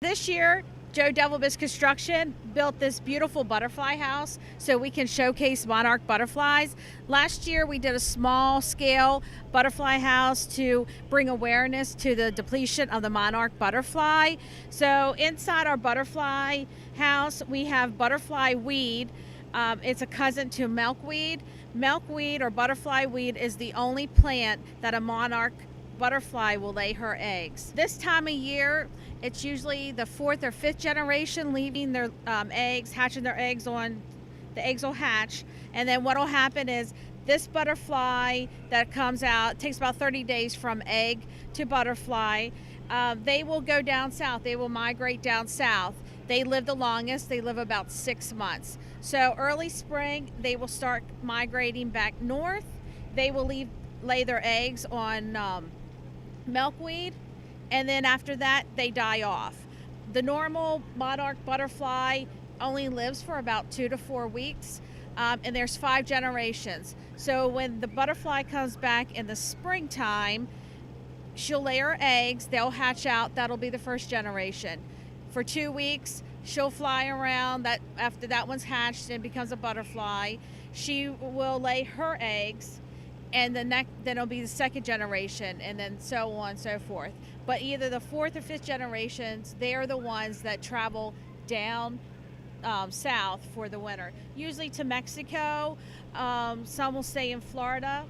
This year, Joe Devilbiss Construction built this beautiful butterfly house so we can showcase monarch butterflies. Last year, we did a small scale butterfly house to bring awareness to the depletion of the monarch butterfly. So inside our butterfly house, we have butterfly weed. It's a cousin to milkweed. Milkweed or butterfly weed is the only plant that a monarch butterfly will lay her eggs. This time of year, it's usually the fourth or fifth generation leaving their eggs, hatching their eggs on, the eggs will hatch. And then what will happen is this butterfly that comes out, takes about 30 days from egg to butterfly. They will go down south, they will migrate down south. They live the longest, they live about 6 months. So early spring, they will start migrating back north. They will lay their eggs on milkweed, and then after that they die off. The normal monarch butterfly only lives for about 2 to 4 weeks, and there's 5 generations. So when the butterfly comes back in the springtime, she'll lay her eggs, they'll hatch out, that'll be the first generation. For 2 weeks, she'll fly around. That after that one's hatched and becomes a butterfly, she will lay her eggs, and then it'll be the second generation, and then so on and so forth. But either the fourth or fifth generations, they are the ones that travel down south for the winter, usually to Mexico. Some will stay in Florida.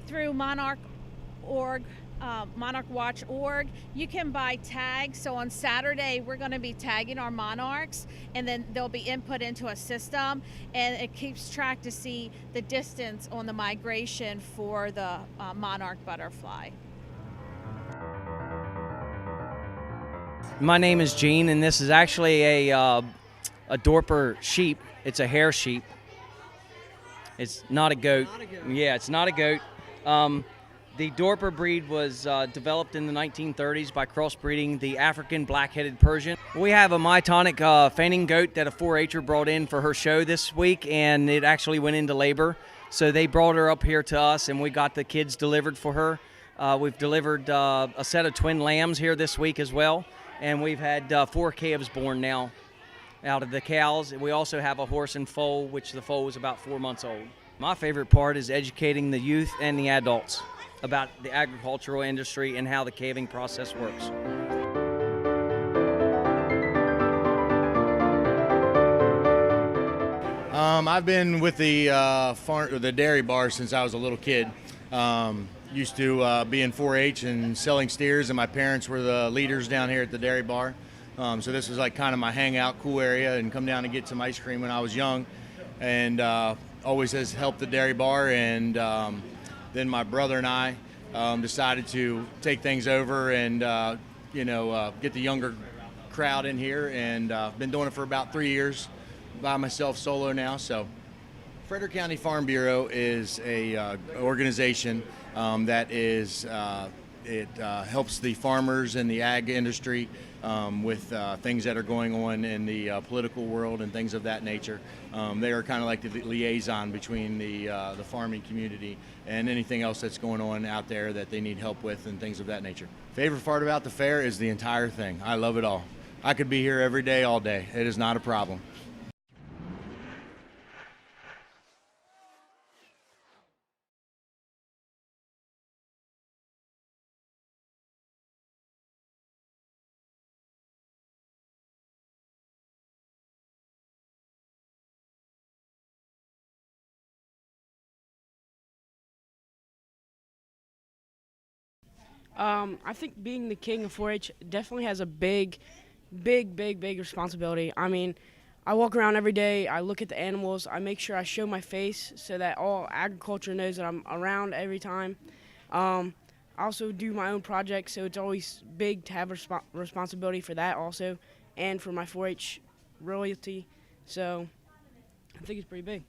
Through monarchwatch.org, you can buy tags. So on Saturday, we're going to be tagging our monarchs, and then they'll be input into a system, and it keeps track to see the distance on the migration for the monarch butterfly. My name is Gene, and this is actually a Dorper sheep. It's a hair sheep. It's not a goat. Yeah, it's not a goat. The Dorper breed was developed in the 1930s by crossbreeding the African black-headed Persian. We have a myotonic fainting goat that a 4-H'er brought in for her show this week, and it actually went into labor. So they brought her up here to us, and we got the kids delivered for her. We've delivered a set of twin lambs here this week as well, and we've had 4 calves born now out of the cows. We also have a horse and foal, which the foal was about 4 months old. My favorite part is educating the youth and the adults about the agricultural industry and how the calving process works. I've been with the dairy bar since I was a little kid. Used to be in 4-H and selling steers, and my parents were the leaders down here at the dairy bar. So this was like kind of my hangout, cool area, and come down and get some ice cream when I was young, and always has helped the dairy bar. And then my brother and I decided to take things over and get the younger crowd in here, and been doing it for about 3 years by myself solo now. So Frederick County Farm Bureau is a organization that is it helps the farmers and the ag industry with things that are going on in the political world and things of that nature. They are kind of like the liaison between the farming community and anything else that's going on out there that they need help with and things of that nature. Favorite part about the fair is the entire thing. I love it all. I could be here every day, all day. It is not a problem. I think being the king of 4-H definitely has a big responsibility. I mean, I walk around every day, I look at the animals, I make sure I show my face so that all agriculture knows that I'm around every time. I also do my own projects, so it's always big to have responsibility for that also, and for my 4-H royalty, so I think it's pretty big.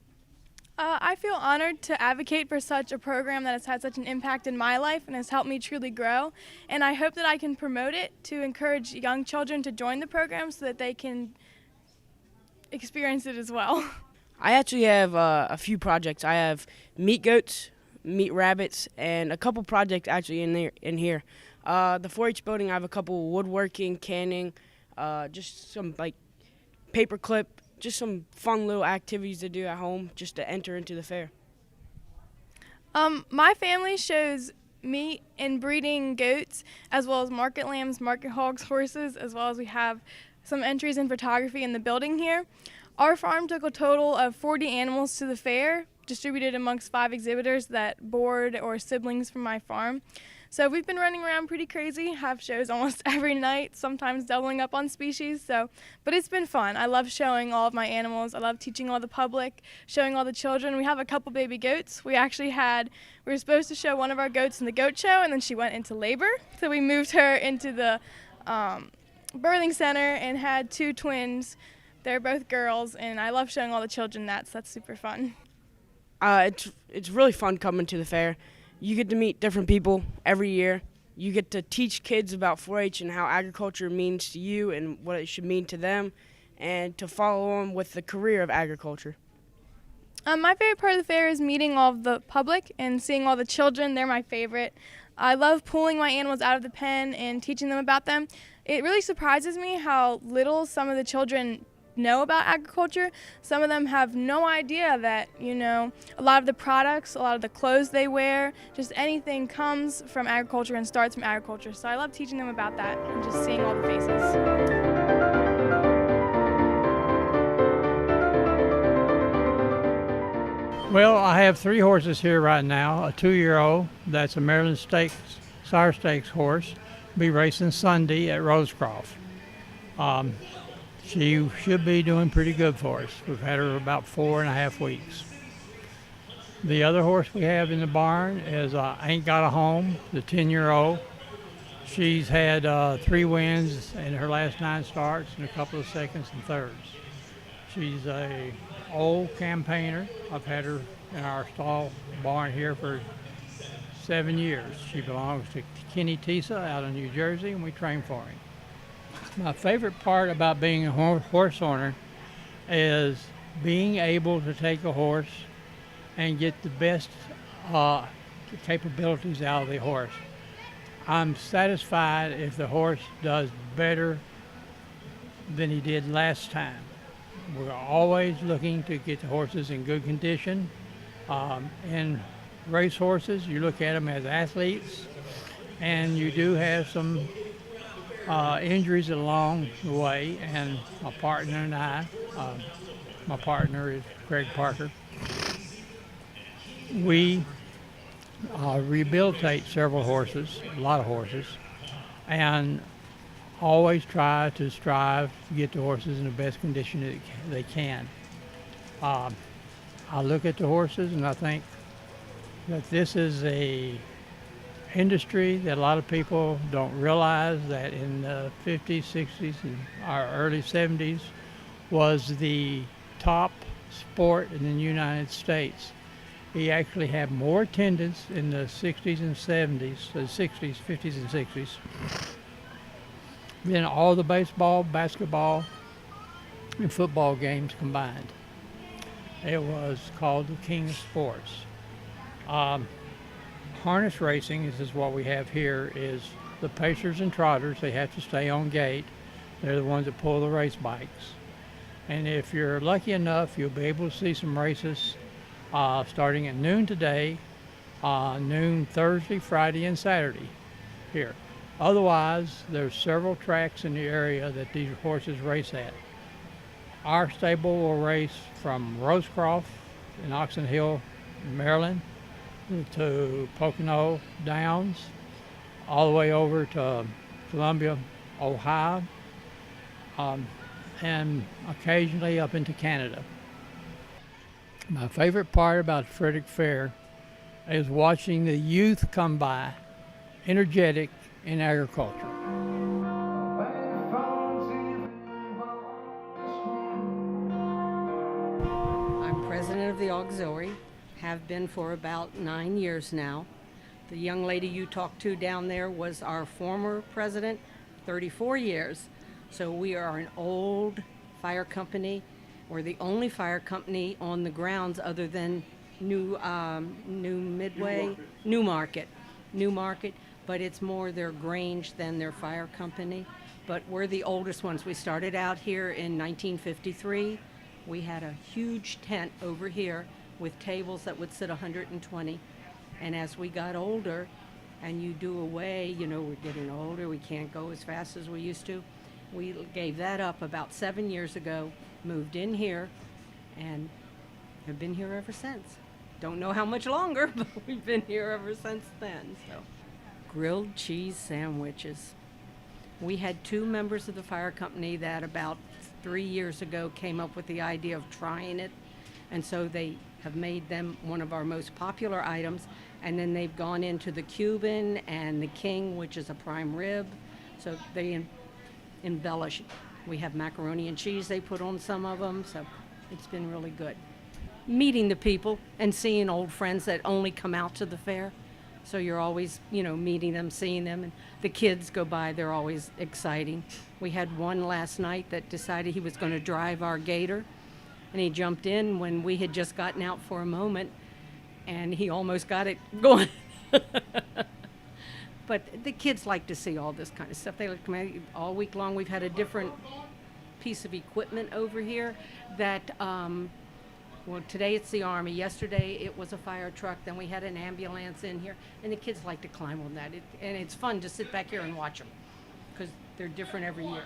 I feel honored to advocate for such a program that has had such an impact in my life and has helped me truly grow. And I hope that I can promote it to encourage young children to join the program so that they can experience it as well. I actually have a few projects. I have meat goats, meat rabbits, and a couple projects actually in here. The 4-H building, I have a couple woodworking, canning, just some like paperclip, just some fun little activities to do at home just to enter into the fair. My family shows meat and breeding goats, as well as market lambs, market hogs, horses, as well as we have some entries in photography in the building here. Our farm took a total of 40 animals to the fair, distributed amongst 5 exhibitors that board or siblings from my farm. So we've been running around pretty crazy, have shows almost every night, sometimes doubling up on species. But it's been fun. I love showing all of my animals. I love teaching all the public, showing all the children. We have a couple baby goats. We were supposed to show one of our goats in the goat show, and then she went into labor. So we moved her into the birthing center and had 2 twins. They're both girls, and I love showing all the children that, so that's super fun. It's really fun coming to the fair. You get to meet different people every year. You get to teach kids about 4-H and how agriculture means to you and what it should mean to them, and to follow on with the career of agriculture. My favorite part of the fair is meeting all of the public and seeing all the children. They're my favorite. I love pulling my animals out of the pen and teaching them about them. It really surprises me how little some of the children know about agriculture. Some of them have no idea that, a lot of the products, a lot of the clothes they wear, just anything comes from agriculture and starts from agriculture. So I love teaching them about that and just seeing all the faces. Well, I have 3 horses here right now. A 2-year-old, that's a Maryland Stakes, Sire Stakes horse, be racing Sunday at Rosecroft. She should be doing pretty good for us. We've had her about 4.5 weeks. The other horse we have in the barn is Ain't Got a Home, the 10-year-old. She's had 3 wins in her last 9 starts and a couple of seconds and thirds. She's a old campaigner. I've had her in our stall barn here for 7 years. She belongs to Kenny Tisa out of New Jersey, and we train for him. My favorite part about being a horse owner is being able to take a horse and get the best capabilities out of the horse. I'm satisfied if the horse does better than he did last time. We're always looking to get the horses in good condition. In race horses, you look at them as athletes, and you do have some injuries along the way, and my partner and I, my partner is Craig Parker, we rehabilitate several horses, a lot of horses, and always try to strive to get the horses in the best condition that they can. I look at the horses and I think that this is a industry that a lot of people don't realize that in the 50s, 60s, and our early 70s was the top sport in the United States. He actually had more attendance in the 60s and 70s, the 60s, 50s and 60s, than all the baseball, basketball, and football games combined. It was called the King of Sports. Harness racing, this is what we have here, is the pacers and trotters. They have to stay on gate. They're the ones that pull the race bikes. And if you're lucky enough, you'll be able to see some races starting at noon today, noon Thursday, Friday, and Saturday here. Otherwise, there's several tracks in the area that these horses race at. Our stable will race from Rosecroft in Oxon Hill, Maryland, to Pocono Downs, all the way over to Columbia, Ohio, and occasionally up into Canada. My favorite part about Frederick Fair is watching the youth come by, energetic in agriculture. I'm president of the auxiliary, have been for about 9 years now. The young lady you talked to down there was our former president, 34 years. So we are an old fire company. We're the only fire company on the grounds other than Newmarket, but it's more their Grange than their fire company. but we're the oldest ones. We started out here in 1953. We had a huge tent over here with tables that would sit 120. And as we got older, and you do away, you know, we're getting older, we can't go as fast as we used to. We gave that up about 7 years ago, moved in here, and have been here ever since. Don't know how much longer, but we've been here ever since then. So, grilled cheese sandwiches. We had 2 members of the fire company that about 3 years ago came up with the idea of trying it, and so they have made them one of our most popular items, and then they've gone into the Cuban and the King, which is a prime rib, so they embellish it. We have macaroni and cheese they put on some of them, so it's been really good. Meeting the people and seeing old friends that only come out to the fair. So you're always, you know, meeting them, seeing them, and the kids go by, they're always exciting. We had one last night that decided he was going to drive our gator, and he jumped in when we had just gotten out for a moment, and he almost got it going. But the kids like to see all this kind of stuff. They like to come out all week long. We've had a different piece of equipment over here that, well, today it's the Army. Yesterday it was a fire truck. Then we had an ambulance in here. And the kids like to climb on that. And it's fun to sit back here and watch them because they're different every year.